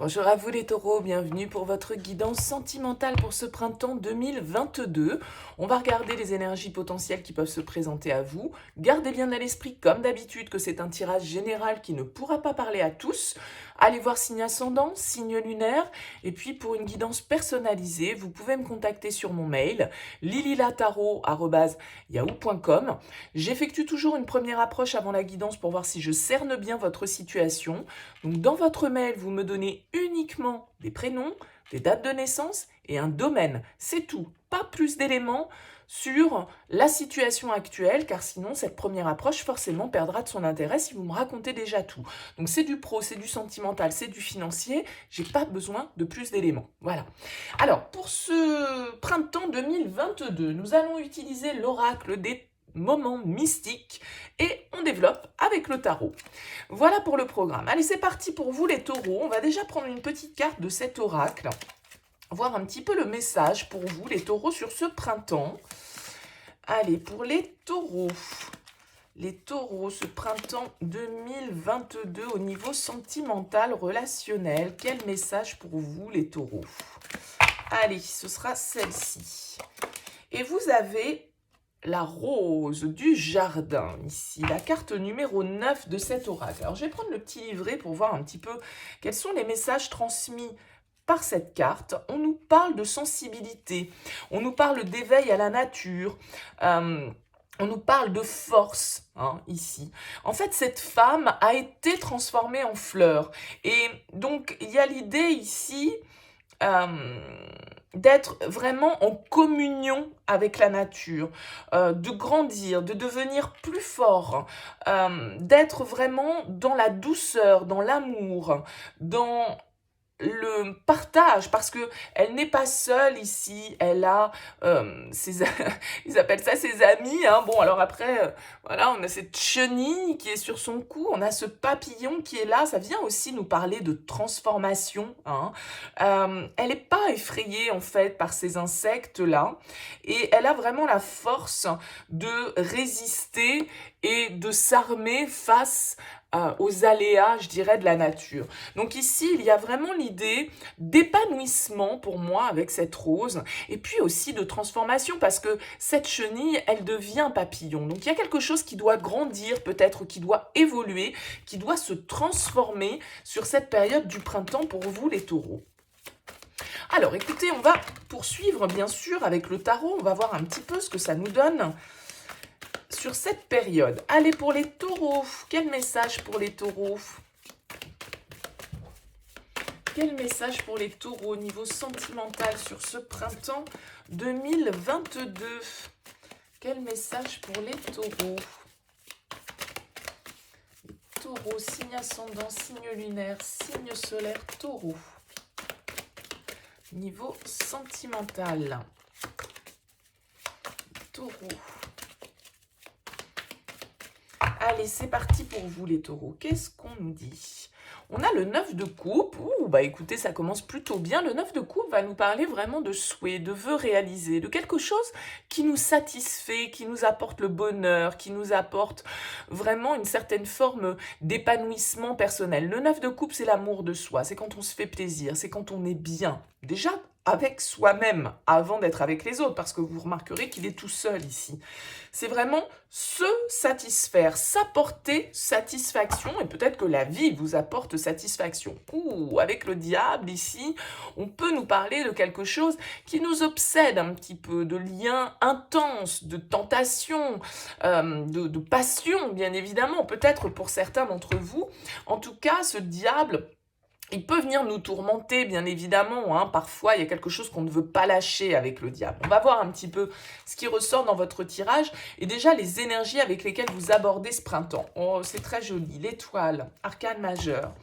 Bonjour à vous les taureaux, bienvenue pour votre guidance sentimentale pour ce printemps 2022. On va regarder les énergies potentielles qui peuvent se présenter à vous. Gardez bien à l'esprit, comme d'habitude, que c'est un tirage général qui ne pourra pas parler à tous. Allez voir signe ascendant, signe lunaire. Et puis pour une guidance personnalisée, vous pouvez me contacter sur mon mail lililataro@yahoo.com. J'effectue toujours une première approche avant la guidance pour voir si je cerne bien votre situation. Donc dans votre mail, vous me donnez uniquement des prénoms, des dates de naissance et un domaine. C'est tout, pas plus d'éléments sur la situation actuelle, car sinon cette première approche forcément perdra de son intérêt si vous me racontez déjà tout. Donc c'est du pro, c'est du sentimental, c'est du financier, j'ai pas besoin de plus d'éléments. Voilà. Alors pour ce printemps 2022, nous allons utiliser l'oracle des moments mystiques et on développe avec le tarot. Voilà pour le programme. Allez, c'est parti pour vous les taureaux. On va déjà prendre une petite carte de cet oracle, voir un petit peu le message pour vous les taureaux sur ce printemps. Allez, pour les taureaux, ce printemps 2022 au niveau sentimental, relationnel, quel message pour vous les taureaux? Allez, ce sera celle-ci. Et vous avez la rose du jardin, ici, la carte numéro 9 de cet oracle. Alors, je vais prendre le petit livret pour voir un petit peu quels sont les messages transmis par cette carte. On nous parle de sensibilité, on nous parle d'éveil à la nature, on nous parle de force, ici. En fait, cette femme a été transformée en fleur. Et donc, il y a l'idée ici d'être vraiment en communion avec la nature, de grandir, de devenir plus fort, d'être vraiment dans la douceur, dans l'amour, dans le partage, parce que elle n'est pas seule ici, elle a ils appellent ça ses amis, bon alors après voilà, on a cette chenille qui est sur son cou, on a ce papillon qui est là, ça vient aussi nous parler de transformation, elle n'est pas effrayée en fait par ces insectes là, et elle a vraiment la force de résister et de s'armer face aux aléas, je dirais, de la nature. Donc ici, il y a vraiment l'idée d'épanouissement pour moi avec cette rose, et puis aussi de transformation, parce que cette chenille, elle devient papillon. Donc il y a quelque chose qui doit grandir, peut-être, qui doit évoluer, qui doit se transformer sur cette période du printemps pour vous, les taureaux. Alors écoutez, on va poursuivre bien sûr avec le tarot, on va voir un petit peu ce que ça nous donne sur cette période. Allez, pour les taureaux, quel message pour les taureaux? Quel message pour les taureaux au niveau sentimental sur ce printemps 2022? Quel message pour les taureaux? Les taureaux, signe ascendant, signe lunaire, signe solaire, taureau. Niveau sentimental. Taureau. Allez, c'est parti pour vous les taureaux. Qu'est-ce qu'on nous dit? On a le 9 de coupe. Écoutez, ça commence plutôt bien. Le 9 de coupe va nous parler vraiment de souhaits, de vœux réalisés, de quelque chose qui nous satisfait, qui nous apporte le bonheur, qui nous apporte vraiment une certaine forme d'épanouissement personnel. Le 9 de coupe, c'est l'amour de soi. C'est quand on se fait plaisir, c'est quand on est bien. Déjà, avec soi-même, avant d'être avec les autres, parce que vous remarquerez qu'il est tout seul ici. C'est vraiment se satisfaire, s'apporter satisfaction, et peut-être que la vie vous apporte satisfaction. Avec le diable ici, on peut nous parler de quelque chose qui nous obsède un petit peu, de liens intenses, de tentation, de passion, bien évidemment, peut-être pour certains d'entre vous. En tout cas, ce diable, il peut venir nous tourmenter, bien évidemment. Parfois, il y a quelque chose qu'on ne veut pas lâcher avec le diable. On va voir un petit peu ce qui ressort dans votre tirage. Et déjà, les énergies avec lesquelles vous abordez ce printemps. Oh, c'est très joli. L'étoile, arcane majeur.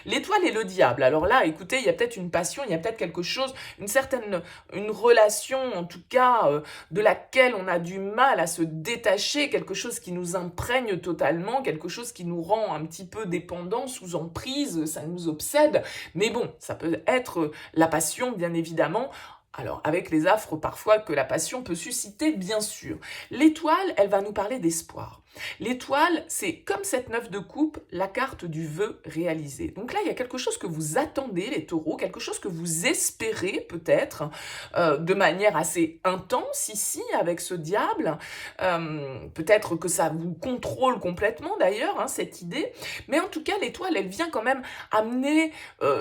L'étoile et le diable. Alors là, écoutez, il y a peut-être une passion, il y a peut-être quelque chose, une relation, en tout cas, de laquelle on a du mal à se détacher. Quelque chose qui nous imprègne totalement. Quelque chose qui nous rend un petit peu dépendants, sous emprise. Ça nous obsède. Mais bon, ça peut être la passion, bien évidemment. Alors, avec les affres parfois que la passion peut susciter, bien sûr. L'étoile, elle va nous parler d'espoir. L'étoile, c'est comme cette 9 de coupe, la carte du vœu réalisé. Donc là, il y a quelque chose que vous attendez, les taureaux, quelque chose que vous espérez peut-être de manière assez intense ici avec ce diable. Peut-être que ça vous contrôle complètement d'ailleurs, hein, cette idée. Mais en tout cas, l'étoile, elle vient quand même amener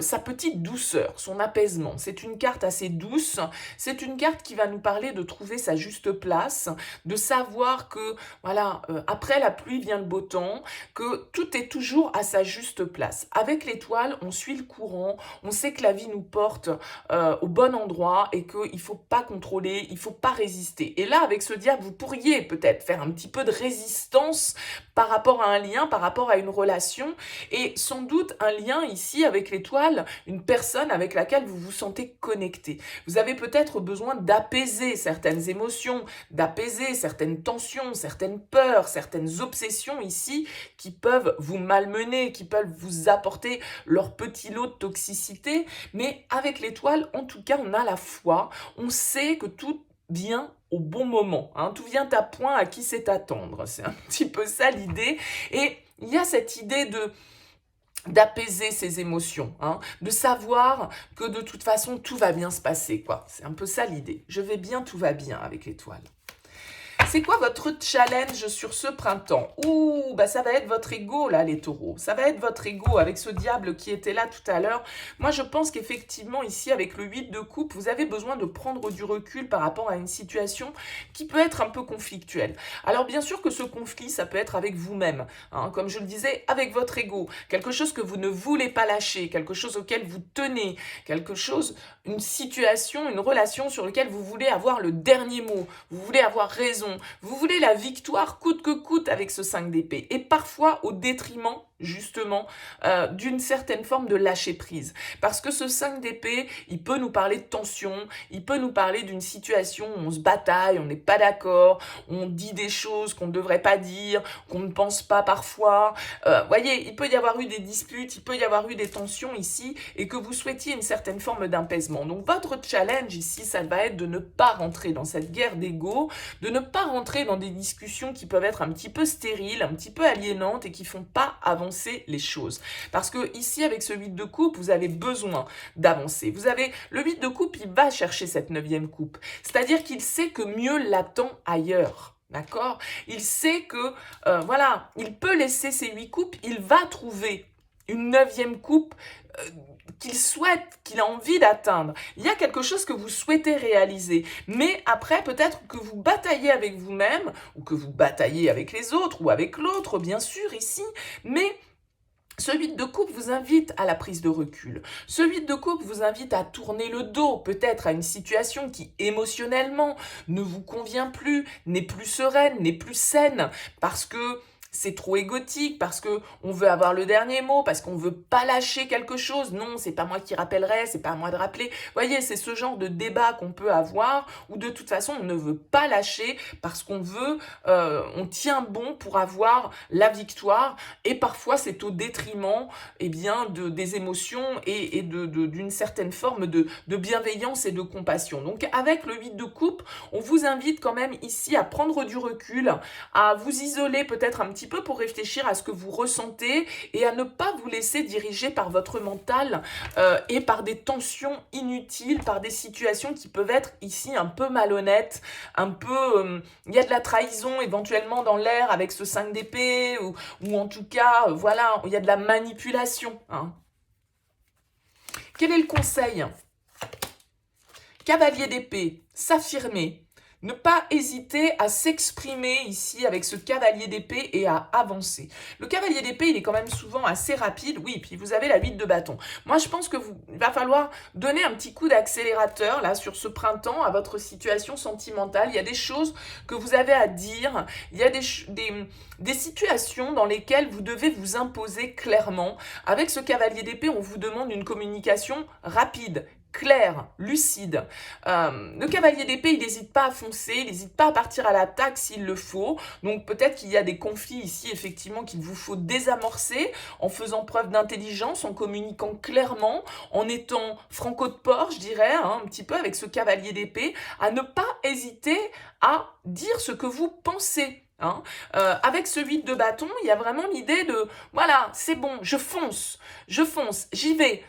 sa petite douceur, son apaisement. C'est une carte assez douce, c'est une carte qui va nous parler de trouver sa juste place, de savoir que, voilà, après la pluie vient le beau temps, que tout est toujours à sa juste place. Avec l'étoile, on suit le courant, on sait que la vie nous porte au bon endroit et qu'il ne faut pas contrôler, il ne faut pas résister. Et là, avec ce diable, vous pourriez peut-être faire un petit peu de résistance par rapport à un lien, par rapport à une relation, et sans doute un lien ici avec l'étoile, une personne avec laquelle vous vous sentez connecté. Vous avez peut-être besoin d'apaiser certaines émotions, d'apaiser certaines tensions, certaines peurs, certaines obsessions ici qui peuvent vous malmener, qui peuvent vous apporter leur petit lot de toxicité. Mais avec l'étoile, en tout cas, on a la foi, on sait que tout vient au bon moment, hein. Tout vient à point à qui sait attendre. C'est un petit peu ça l'idée. Et il y a cette idée d'apaiser ses émotions, hein, de savoir que de toute façon, tout va bien se passer, quoi. C'est un peu ça l'idée. Je vais bien, tout va bien avec l'étoile. C'est quoi votre challenge sur ce printemps? Ouh, bah ça va être votre ego là, les taureaux. Ça va être votre ego avec ce diable qui était là tout à l'heure. Moi, je pense qu'effectivement, ici, avec le 8 de coupe, vous avez besoin de prendre du recul par rapport à une situation qui peut être un peu conflictuelle. Alors, bien sûr que ce conflit, ça peut être avec vous-même, hein, comme je le disais, avec votre ego. Quelque chose que vous ne voulez pas lâcher, quelque chose auquel vous tenez, quelque chose, une situation, une relation sur laquelle vous voulez avoir le dernier mot, vous voulez avoir raison. Vous voulez la victoire coûte que coûte avec ce 5 d'épée et parfois au détriment justement d'une certaine forme de lâcher prise. Parce que ce 5 d'épée, il peut nous parler de tension, il peut nous parler d'une situation où on se bataille, on n'est pas d'accord, on dit des choses qu'on ne devrait pas dire, qu'on ne pense pas parfois. Voyez, il peut y avoir eu des disputes, il peut y avoir eu des tensions ici et que vous souhaitiez une certaine forme d'apaisement. Donc votre challenge ici, ça va être de ne pas rentrer dans cette guerre d'ego, de ne pas rentrer dans des discussions qui peuvent être un petit peu stériles, un petit peu aliénantes et qui ne font pas avancer les choses. Parce que ici, avec ce 8 de coupe, vous avez besoin d'avancer. Vous avez le 8 de coupe, il va chercher cette 9e coupe. C'est-à-dire qu'il sait que mieux l'attend ailleurs. D'accord? Il sait que, voilà, il peut laisser ses 8 coupes, il va trouver une 9e coupe qu'il souhaite, qu'il a envie d'atteindre. Il y a quelque chose que vous souhaitez réaliser. Mais après, peut-être que vous bataillez avec vous-même, ou que vous bataillez avec les autres, ou avec l'autre, bien sûr, ici. Mais ce 8 de coupe vous invite à la prise de recul. Ce 8 de coupe vous invite à tourner le dos, peut-être à une situation qui émotionnellement ne vous convient plus, n'est plus sereine, n'est plus saine, parce que c'est trop égotique, parce qu'on veut avoir le dernier mot, parce qu'on ne veut pas lâcher quelque chose. Non, c'est pas moi qui rappellerai, c'est pas à moi de rappeler. Vous voyez, c'est ce genre de débat qu'on peut avoir, où de toute façon, on ne veut pas lâcher, parce qu'on veut, on tient bon pour avoir la victoire, et parfois c'est au détriment eh bien, des émotions et d'une certaine forme de bienveillance et de compassion. Donc avec le 8 de coupe, on vous invite quand même ici à prendre du recul, à vous isoler peut-être un petit peu pour réfléchir à ce que vous ressentez et à ne pas vous laisser diriger par votre mental et par des tensions inutiles, par des situations qui peuvent être ici un peu malhonnêtes, un peu... il y a de la trahison éventuellement dans l'air avec ce 5 d'épée ou en tout cas, voilà, il y a de la manipulation. Hein. Quel est le conseil? Cavalier d'épée, s'affirmer. Ne pas hésiter à s'exprimer ici avec ce cavalier d'épée et à avancer. Le cavalier d'épée, il est quand même souvent assez rapide. Oui, puis vous avez la 8 de bâton. Moi, je pense que il va falloir donner un petit coup d'accélérateur là sur ce printemps à votre situation sentimentale. Il y a des choses que vous avez à dire. Il y a des situations dans lesquelles vous devez vous imposer clairement. Avec ce cavalier d'épée, on vous demande une communication rapide, clair, lucide. Le cavalier d'épée, il n'hésite pas à foncer, il n'hésite pas à partir à l'attaque s'il le faut. Donc peut-être qu'il y a des conflits ici, effectivement, qu'il vous faut désamorcer en faisant preuve d'intelligence, en communiquant clairement, en étant franco de port, je dirais, hein, un petit peu avec ce cavalier d'épée, à ne pas hésiter à dire ce que vous pensez. hein. Avec ce 8 de bâton, il y a vraiment l'idée de, voilà, c'est bon, je fonce, j'y vais,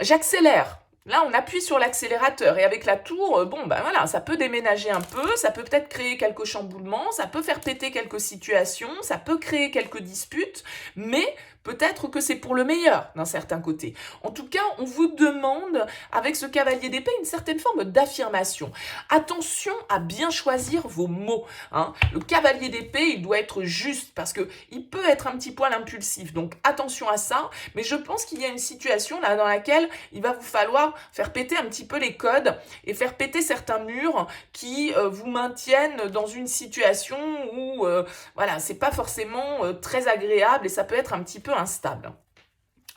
j'accélère. Là, on appuie sur l'accélérateur et avec la tour, bon, ben voilà, ça peut déménager un peu, ça peut peut-être créer quelques chamboulements, ça peut faire péter quelques situations, ça peut créer quelques disputes, mais peut-être que c'est pour le meilleur d'un certain côté. En tout cas, on vous demande, avec ce cavalier d'épée, une certaine forme d'affirmation. Attention à bien choisir vos mots, hein. Le cavalier d'épée, il doit être juste parce qu'il peut être un petit poil impulsif. Donc attention à ça, mais je pense qu'il y a une situation là dans laquelle il va vous falloir faire péter un petit peu les codes et faire péter certains murs qui vous maintiennent dans une situation où voilà, c'est pas forcément très agréable et ça peut être un petit peu instable.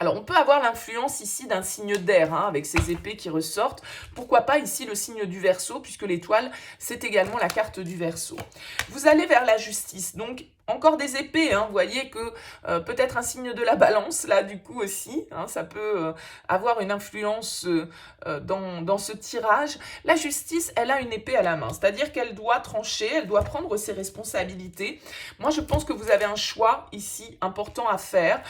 Alors, on peut avoir l'influence ici d'un signe d'air, hein, avec ces épées qui ressortent. Pourquoi pas ici le signe du Verseau, puisque l'étoile, c'est également la carte du Verseau. Vous allez vers la justice, donc encore des épées, hein, vous voyez que peut-être un signe de la balance, là, du coup aussi, hein, ça peut avoir une influence dans ce tirage. La justice, elle a une épée à la main, c'est-à-dire qu'elle doit trancher, elle doit prendre ses responsabilités. Moi, je pense que vous avez un choix ici important à faire.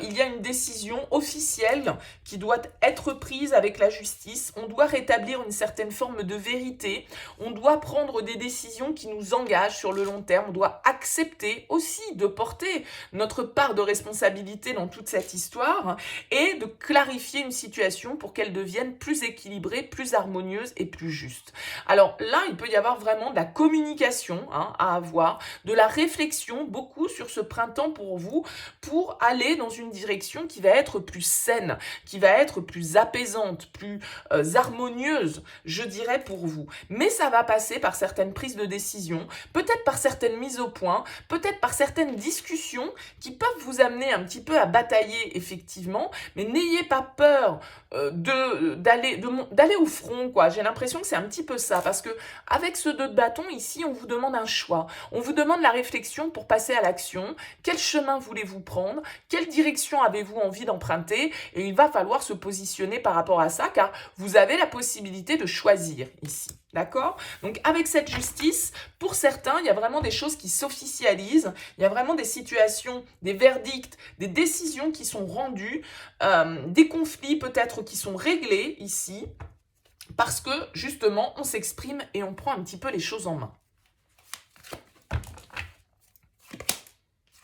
Il y a une décision officielle qui doit être prise avec la justice. On doit rétablir une certaine forme de vérité. On doit prendre des décisions qui nous engagent sur le long terme. On doit accepter aussi de porter notre part de responsabilité dans toute cette histoire et de clarifier une situation pour qu'elle devienne plus équilibrée, plus harmonieuse et plus juste. Alors là, il peut y avoir vraiment de la communication, hein, à avoir, de la réflexion beaucoup sur ce printemps pour vous, pour aller dans une direction qui va être plus saine, qui va être plus apaisante, plus harmonieuse, je dirais, pour vous. Mais ça va passer par certaines prises de décision, peut-être par certaines mises au point, peut-être par certaines discussions qui peuvent vous amener un petit peu à batailler, effectivement, mais n'ayez pas peur d'aller au front, quoi. J'ai l'impression que c'est un petit peu ça, parce que avec ce 2 de bâton, ici, on vous demande un choix. On vous demande la réflexion pour passer à l'action. Quel chemin voulez-vous prendre? Quelle direction avez-vous envie d'emprunter? Et il va falloir se positionner par rapport à ça, car vous avez la possibilité de choisir ici. D'accord? Donc avec cette justice, pour certains, il y a vraiment des choses qui s'officialisent, il y a vraiment des situations, des verdicts, des décisions qui sont rendues, des conflits peut-être qui sont réglés ici, parce que justement, on s'exprime et on prend un petit peu les choses en main.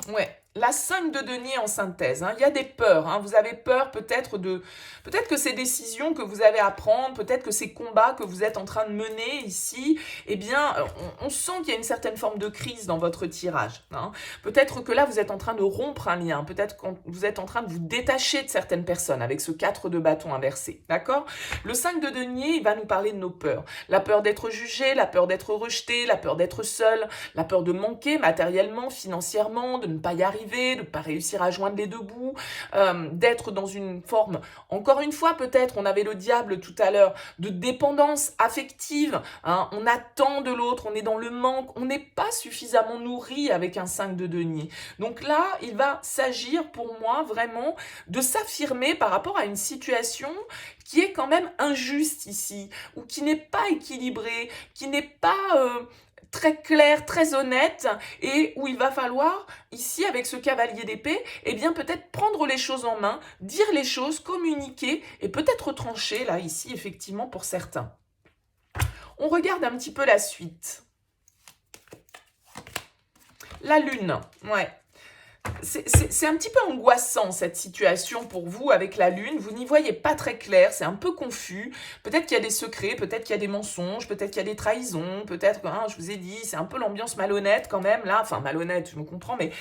Ouais. La 5 de denier en synthèse, hein. Il y a des peurs, hein. Vous avez peur peut-être que ces décisions que vous avez à prendre, peut-être que ces combats que vous êtes en train de mener ici, eh bien, on sent qu'il y a une certaine forme de crise dans votre tirage, hein. Peut-être que là, vous êtes en train de rompre un lien, peut-être que vous êtes en train de vous détacher de certaines personnes avec ce 4 de bâton inversé, d'accord? Le 5 de denier, il va nous parler de nos peurs. La peur d'être jugé, la peur d'être rejeté, la peur d'être seul, la peur de manquer matériellement, financièrement, de ne pas y arriver, de ne pas réussir à joindre les deux bouts, d'être dans une forme, encore une fois peut-être, on avait le diable tout à l'heure, de dépendance affective, hein, on attend de l'autre, on est dans le manque, on n'est pas suffisamment nourri avec un 5 de denier. Donc là, il va s'agir pour moi vraiment de s'affirmer par rapport à une situation qui est quand même injuste ici, ou qui n'est pas équilibrée, qui n'est pas très clair, très honnête, et où il va falloir, ici, avec ce cavalier d'épée, eh bien, peut-être prendre les choses en main, dire les choses, communiquer, et peut-être trancher, là, ici, effectivement, pour certains. On regarde un petit peu la suite. La lune, ouais. C'est un petit peu angoissant cette situation pour vous avec la lune, vous n'y voyez pas très clair, c'est un peu confus, peut-être qu'il y a des secrets, peut-être qu'il y a des mensonges, peut-être qu'il y a des trahisons, peut-être, hein, je vous ai dit, c'est un peu l'ambiance malhonnête quand même là, enfin malhonnête, je me comprends, mais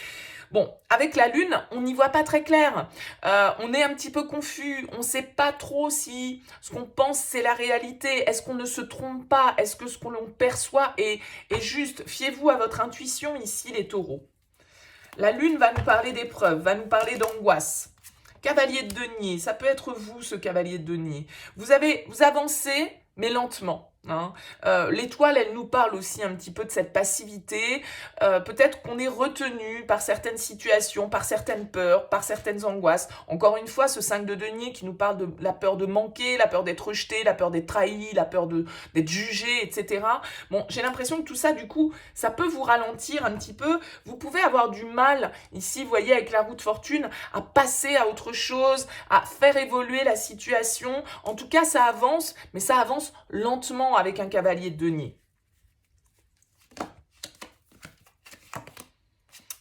bon, avec la lune, on n'y voit pas très clair, on est un petit peu confus, on ne sait pas trop si ce qu'on pense c'est la réalité, est-ce qu'on ne se trompe pas, est-ce que ce qu'on perçoit est juste, fiez-vous à votre intuition ici les taureaux. La lune va nous parler d'épreuves, va nous parler d'angoisse. Cavalier de denier, ça peut être vous ce cavalier de denier. Vous avancez, mais lentement. Hein. L'étoile, elle nous parle aussi un petit peu de cette passivité. Peut-être qu'on est retenu par certaines situations, par certaines peurs, par certaines angoisses. Encore une fois, ce 5 de denier qui nous parle de la peur de manquer, la peur d'être rejeté, la peur d'être trahi, la peur d'être jugé, etc. Bon, j'ai l'impression que tout ça, du coup, ça peut vous ralentir un petit peu. Vous pouvez avoir du mal, ici, vous voyez, avec la roue de fortune, à passer à autre chose, à faire évoluer la situation. En tout cas, ça avance, mais ça avance lentement avec un cavalier de denier.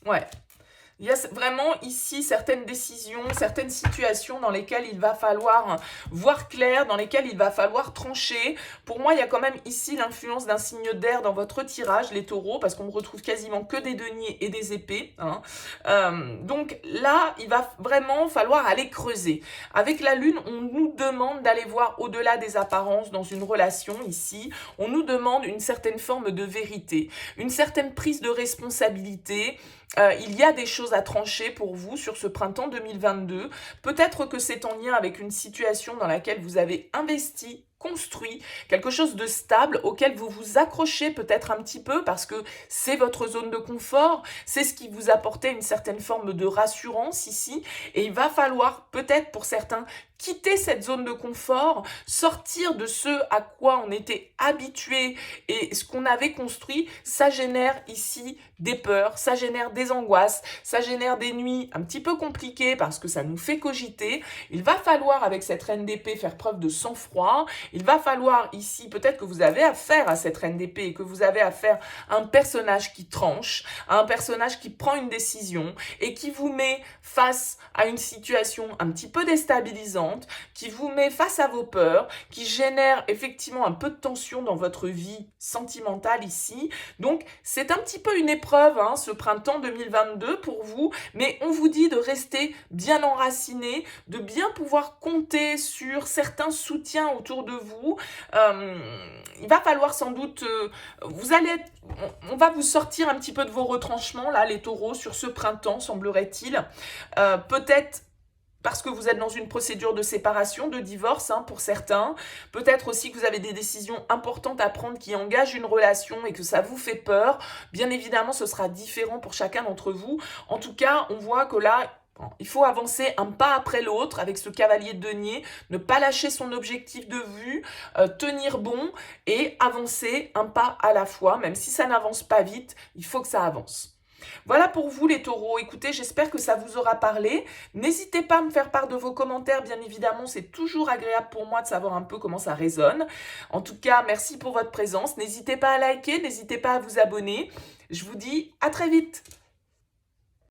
Ouais. Il y a vraiment ici certaines décisions, certaines situations dans lesquelles il va falloir voir clair, dans lesquelles il va falloir trancher. Pour moi, il y a quand même ici l'influence d'un signe d'air dans votre tirage, les taureaux, parce qu'on ne retrouve quasiment que des deniers et des épées. Hein. Donc là, il va vraiment falloir aller creuser. Avec la lune, on nous demande d'aller voir au-delà des apparences dans une relation ici. On nous demande une certaine forme de vérité, une certaine prise de responsabilité. Il y a des choses à trancher pour vous sur ce printemps 2022. Peut-être que c'est en lien avec une situation dans laquelle vous avez investi, construit quelque chose de stable auquel vous vous accrochez peut-être un petit peu parce que c'est votre zone de confort, c'est ce qui vous apportait une certaine forme de rassurance ici et il va falloir peut-être pour certains quitter cette zone de confort, sortir de ce à quoi on était habitué et ce qu'on avait construit, ça génère ici des peurs, ça génère des angoisses, ça génère des nuits un petit peu compliquées parce que ça nous fait cogiter. Il va falloir avec cette reine d'épée faire preuve de sang-froid. Il va falloir ici, peut-être que vous avez affaire à cette reine d'épée et que vous avez affaire à un personnage qui tranche, à un personnage qui prend une décision et qui vous met face à une situation un petit peu déstabilisante, qui vous met face à vos peurs, qui génère effectivement un peu de tension dans votre vie sentimentale ici. Donc, c'est un petit peu une épreuve, hein, ce printemps 2022 pour vous, mais on vous dit de rester bien enraciné, de bien pouvoir compter sur certains soutiens autour de vous. Il va falloir sans doute, on va vous sortir un petit peu de vos retranchements, là, les taureaux, sur ce printemps, semblerait-il. Peut-être parce que vous êtes dans une procédure de séparation, de divorce hein, pour certains. Peut-être aussi que vous avez des décisions importantes à prendre qui engagent une relation et que ça vous fait peur. Bien évidemment, ce sera différent pour chacun d'entre vous. En tout cas, on voit que là, il faut avancer un pas après l'autre avec ce cavalier de denier, ne pas lâcher son objectif de vue, tenir bon et avancer un pas à la fois. Même si ça n'avance pas vite, il faut que ça avance. Voilà pour vous les taureaux. Écoutez, j'espère que ça vous aura parlé. N'hésitez pas à me faire part de vos commentaires, bien évidemment, c'est toujours agréable pour moi de savoir un peu comment ça résonne. En tout cas, merci pour votre présence. N'hésitez pas à liker, n'hésitez pas à vous abonner. Je vous dis à très vite.